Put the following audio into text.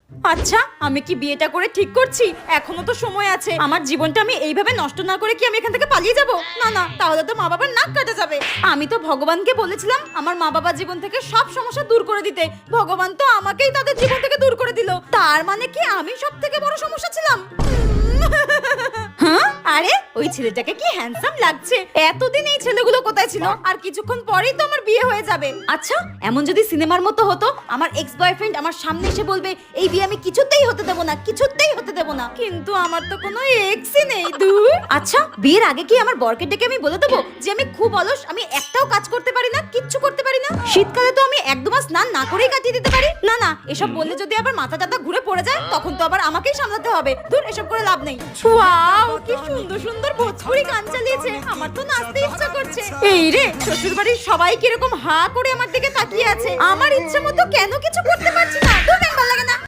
আচ্ছা, আমি কি বিয়েটা করে ঠিক করছি? এখনো তো সময় আছে। আমার জীবনটা আমি এইভাবে নষ্ট না করে কি আমি এখান থেকে পালিয়ে যাব? না না, তাহলে তো মা বাবার নাক কাটা যাবে। আমি তো ভগবানকে বলেছিলাম আমার মা বাবার জীবন থেকে সব সমস্যা দূর করে দিতে। ভগবান তো আমাকেই তাদের জীবন থেকে দূর করে দিল। তার মানে কি আমি সব থেকে বড় সমস্যা ছিলাম? হ্যাঁ, আরে ওই ছেলেটাকে কি হ্যান্ডসাম লাগছে। এতদিন এই ছেলেগুলো কোথায় ছিল? আর কিছুক্ষণ পরেই তো আমার বিয়ে হয়ে যাবে। আচ্ছা, এমন যদি সিনেমার মতো হতো, আমার এক্স বয়ফ্রেন্ড আমার সামনে এসে বলবে এই বিয়ে আমি কিছুতেই হতে দেব না, কিছুতেই হতে দেব না। কিন্তু আমার তো কোনো এক্সই নেই। দূর। আচ্ছা, বিয়ের আগে কি আমার বরকে ডেকে আমি বলে দেবো যে আমি খুব অলস, আমি একটাও কাজ করতে পারি না, কিচ্ছু করতে পারি না? শীতকালে তো আমি এক দু মাস স্নান না করেই কাটিয়ে দিতে পারি। না না, এসব বললে যদি আবার মাথা টাথা ঘুরে পড়ে যায় তখন তো আবার আমাকেই সামলাতে হবে। দূর, এসব করে লাভ নেই। ওয়াও, কি সুন্দর সুন্দর ভোজপুরি গান চালিয়েছে। আমার তো নাচতে ইচ্ছা করছে। এই রে, শ্বশুর বাড়ির সবাই কিরকম হা করে আমার দিকে তাকিয়ে আছে। আমার ইচ্ছা মতো কেন কিছু করতে পারছি না? দূর, ভালো লাগে না।